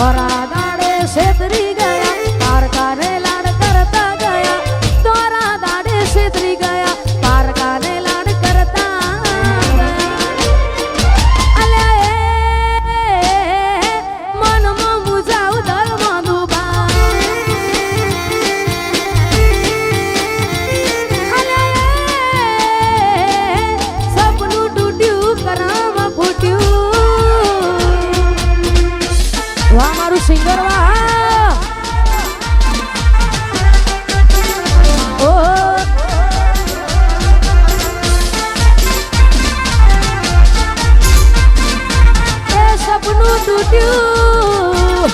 ધોરા દાડે છેતરી ગયા પારકાને લાડ કરતા ગયા ધોરા દાડે છેતરી ગયા પારકાને લાડ કરતા અલ્યા મનમાં મુજાવ ધર્મ દુબા અલ્યા સપનું તૂટ્યું કરમ ફૂટ્યું વાહ મારું સિંગર વાહ ઓ એ સપનું તૂટ્યું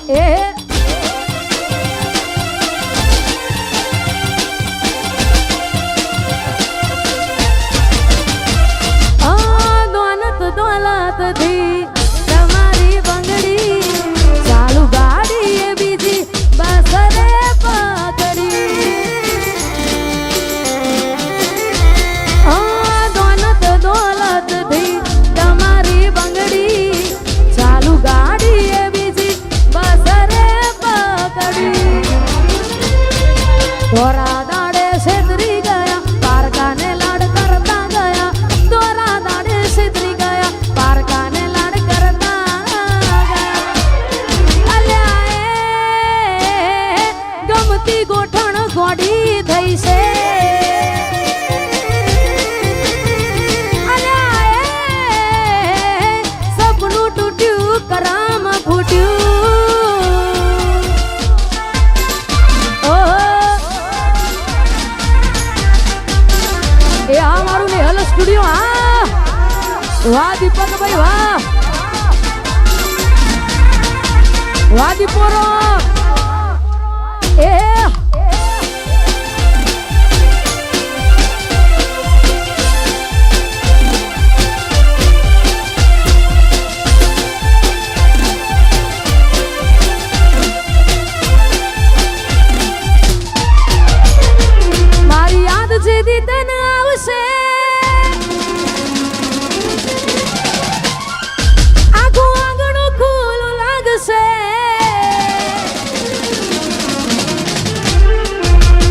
એ તમારી બંગડી ચાલુ ગાડી એ બીજી બસરે પકડી દોલત દોલત થી તમારી બંગડી ચાલુ ગાડી એ બીજી બસરે પકડી ધોરા દાડે છેતરી ગયા પારકાને લાડ કરતા ગયા ધોરા દાડે છેતરી ગયા પારકાને લાડ કરતા ગયા અલ્યા ગમતી ગોઠણ ગોડી થઈ છે અલ્યા સપનું તૂટ્યું કરમ ફૂટ્યું ઓ એ આ મારું નિહલ સ્ટુડિયો હા વાહ દીપકભાઈ વાહ વાહ દીપોરો એ મારી યાદ જેદી તને આવશે આખું આંગણું ખુલ્લું લાગશે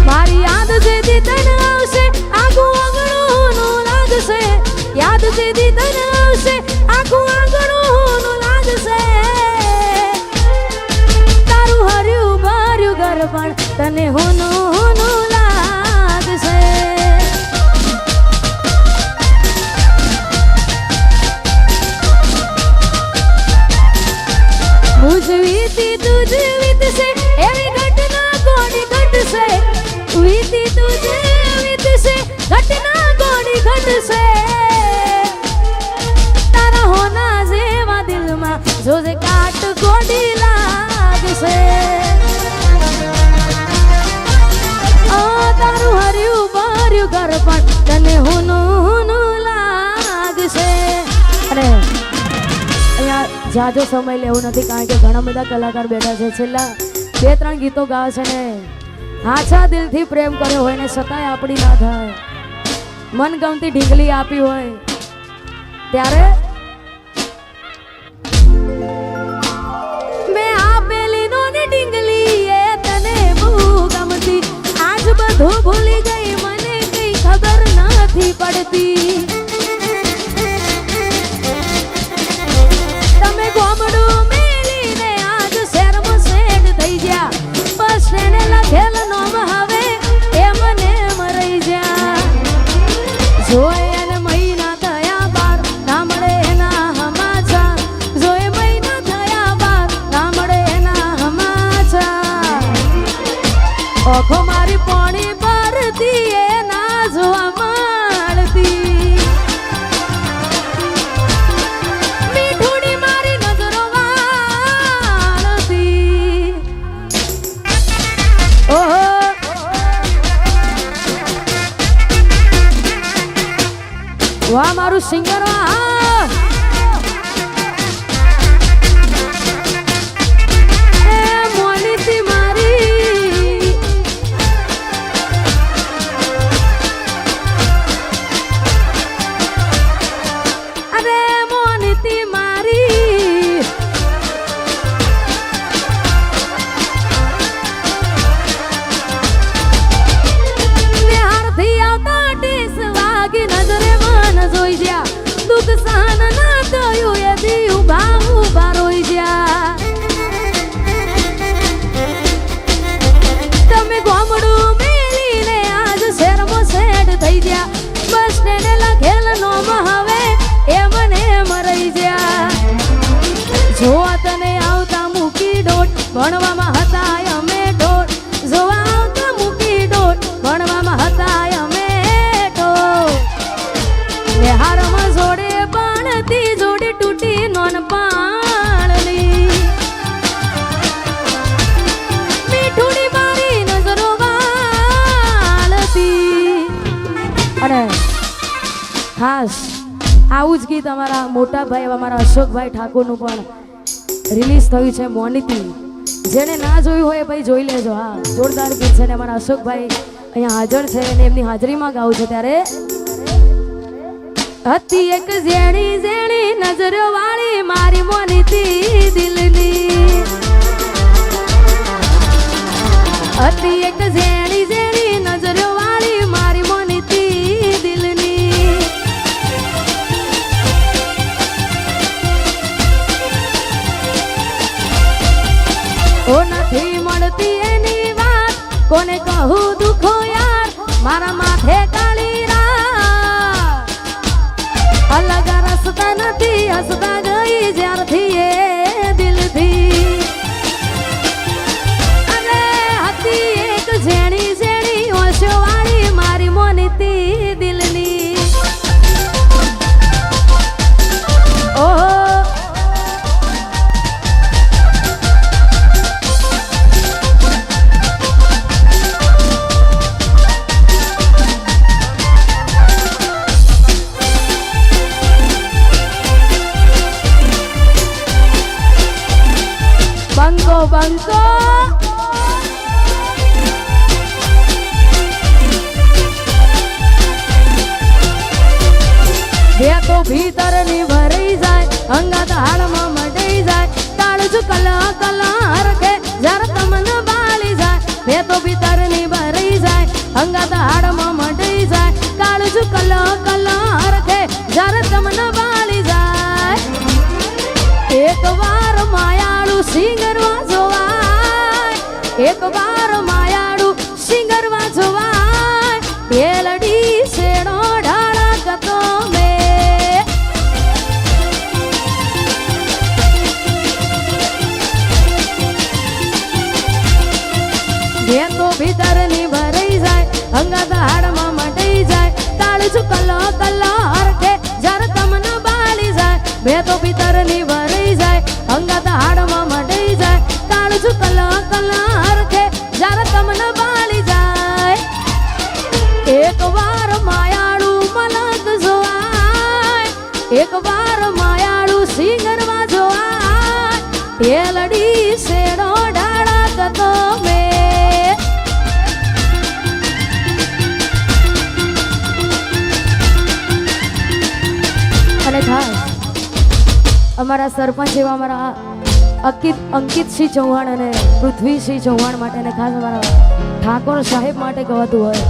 મારી યાદ જેદી તને આવશે આખું આંગણું લાગશે યાદ જેદી તને આવશે આખું આંગણું લાગશે તારું હર્યું ભર્યું ઘર પણ તને હોનું લાગશે મુજ વીતી તુજ વીતશે એવી ઘટના કોની ઘટશે વીતી તુજ વીતશે ઘટના કોની ઘટશે તારા હોના જેવા દિલમાં જોજે કાટ કોડી લાગશે તારું હર્યું ભર્યું ઘર પણ તને હોનું લાગશે અને અહીંયા જાજો સમય લેવું નથી કારણ કે ઘણા બધા કલાકાર બેઠા છે છેલ્લા 2-3 ગીતો ગાવે છે ને હાચા દિલથી પ્રેમ કર્યો હોય ને છતાંય આપણી ના થાય મનગમતી ઢીંગલી આપી હોય ત્યારે મેં આપેલી નોની ઢીંગલી એ તને બહુ ગમતી આજ બધું ભૂલી ગઈ મને કઈ ખબર નથી પડતી તમે ગોમડું મેલીને આજ શહેરમાં સેટ થઈ ગયા બસ એને લખેલ નોમ હવે એ મને મરી જા જોઈ અને મહિના થયા બાર ના મળે એના હમાચા જોઈ મહિના થયા બાર ના મળે એના હમાચા ઓખો મારી પાણી ભરતી એ ના જોવા મળતી ગીત અમારા મોટા ભાઈ એવા અમારા અશોકભાઈ ઠાકોરનું પણ રિલીઝ થયું છે મોનિતી. જેને ના જોયું હોય ભાઈ જોઈ લેજો. હા, જોરદાર ગીત છે ને અમારા અશોકભાઈ અહીંયા હાજર છે અને એમની હાજરીમાં ગાવું છે. ત્યારે હતી એક ઝેણી ઝેણી નજરો વાળી મારી મોનિતી દિલની, હતી એક ઝેણી ઝેણી નજરો વાળી મારી મોનિતી દિલની. ઓ નથી મળતી એની વાત કોને કહું દુખો યાર, મારા માથે કાળી રાત. અલગ રસ્તા નથી હસતા ગઈ જ્યારથી એ દિલથી. અને હતી એક ઝેણી ઝેણી ઓશો વાળી મારી મોનિતી દિલની. ઓહો બંકો બંકો બે તો ભીતર ની ભરાઈ જાય, અંગત હાડમાં મટાઈ જાય, કાળજુ કલા કલા હરખે જર તમને બાળી જાય. બે તો ભીતર ની ભરાઈ જાય, અંગત હાડમાં મટાઈ જાય, કાળજુ કલા કલા હરખે જર તમને બાળી જાય. એક વાર માયાળુ સિંગરવા જોવાય, એક વાર માયાળુ સિંગરવા જોવાય, પેલડી શેડો ઢાળા કતો મે. જે તો ભીતર ની ભરાઈ જાય, અંગત હાડમાં મટાઈ જાય, કાળજુ કલો કલો હરખે જર તમને બાળી જાય. બે તો ભીતર ની ભરાઈ જાય, અંગત હાડમાં મટાઈ જાય, કાળજુ કલો કલો હરખે જર તમને બાળી જાય. એક વાર માયાળુ મલક જોવાય, એક વાર માયાળુ સિંગરવા જોવાય, પેલડી શેડો ઢાળા કતો મે. અને ખાસ અમારા સરપંચ એવા અમારા અંકિતસિંહ ચૌહાણ અને પૃથ્વીસિંહ ચૌહાણ માટે અને ખાસ અમારા ઠાકોર સાહેબ માટે ગવાતું હોય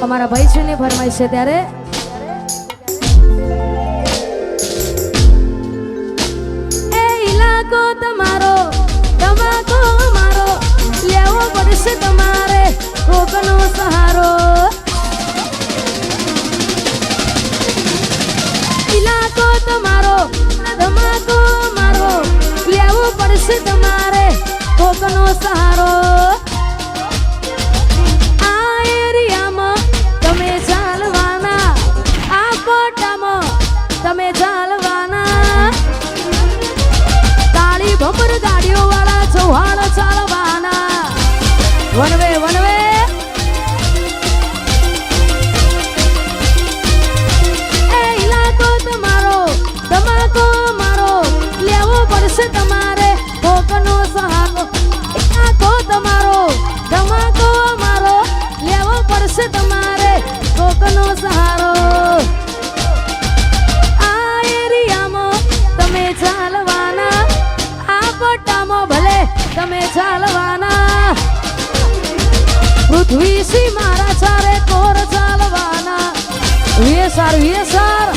અમારા ભાઈશ્રીની ફરમાઈશ છે. ત્યારે એ ઇલાકો તમારો તમાકો મારો લેવો પડશે તમારે કોકનો સહારો. ઇલાકો તમારો ધમાકો મારો લેવો પડશે તમારે કોકનો સહારો. આ એરિયામાં તમે ચાલવાના, આ કોટામાં તમે ચાલવાના, કાળી ભમર ગાડીઓ વાળા ચૌહાણ ચાલવાના. વનવે વનવે તમાકો મારો લેવો પડશે તમારે કોકનો સહારો. ઇલાકો તમારો તમાકો મારો લેવો પડશે તમારે કોકનો સહારો. આ એરિયામાં તમે ચાલવાના, આ પટ્ટામાં ભલે તમે ચાલવાના, પૃથ્વીસિંહ મારા ચારે કોર ચાલવાના. વેસાર વેસાર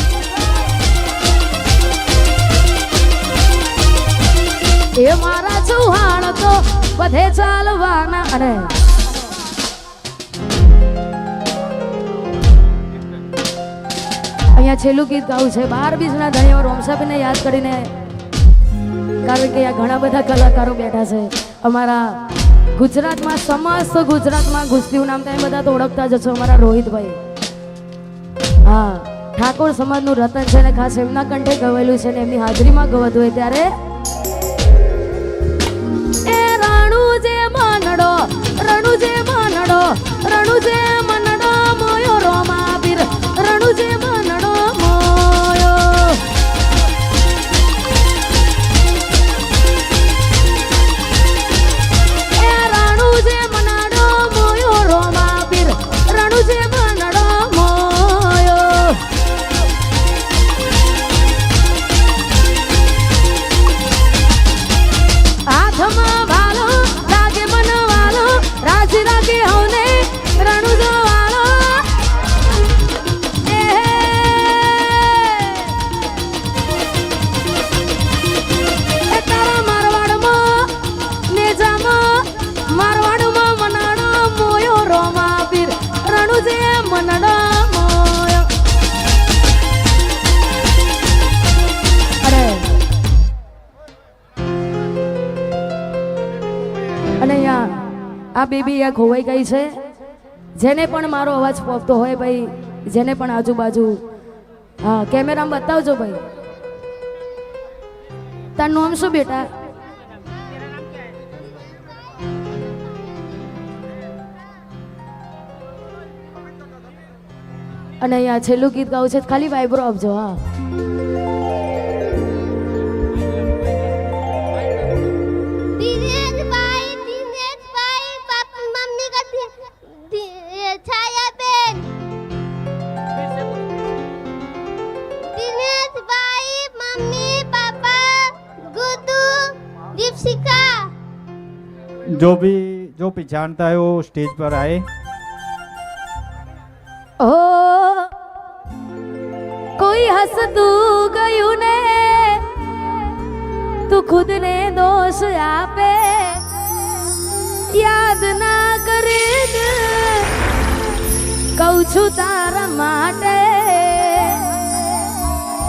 એ મારા ચૌહાણ તો બધે ચાલવાના. અને અહીંયા છેલ્લું ગીત ગાવું છે 12 બીજના ધણીઓ રોમસાબેનને યાદ કરીને, કારણ કે આ ઘણા બધા કલાકારો બેઠા છે અમારા ગુજરાતમાં. સમસ્ત ગુજરાતમાં ગુસ્તીનું નામ તમે બધા તો ઓળખતા જ છો. અમારા રોહિતભાઈ, હા, ઠાકોર સમાજનું રતન છે ને ખાસ એમના કંઠે ગવાયેલું છે ને એમની હાજરીમાં ગવાતું હોય. ત્યારે રણુજે મનડો મોયો રોમા પીર, રણુજે મનડો મોયો. આ બેબી આ ખોવાઈ ગઈ છે. જેને પણ મારો અવાજ પહોંચતો હોય ભાઈ, જેને પણ આજુબાજુ, હા કેમેરામાં બતાવજો ભાઈ. તારું નામ શું બેટા? અને અહીંયા છેલ્લું ગીત ગાવું છે, ખાલી વાઇબ્રો આપજો. હા जो भी जानता है वो स्टेज पर आए. ओ कोई हंसતું ગયું ને તું ખુદ ને દોષ આપે, યાદ ના કરે કહું છું તારા માટે.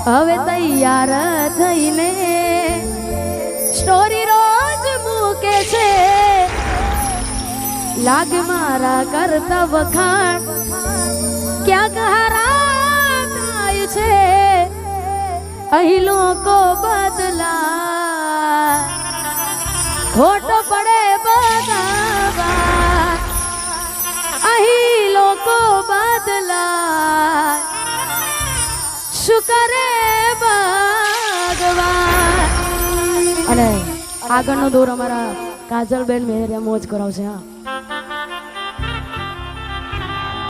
હવે તૈયાર થઈને સ્ટોરી રોજ મૂકે છે, લાગ મારા કરતા વખાણ ક્યાંક હારા થાય છે. અહીં લોકો બદલા ખોટો પડે બગાવા, અહીં લોકો બદલા શું કરે ભગવાન. અને આગળનો દોર અમારા કાજલબેન મેહરિયા મોજ કરાવશે. હા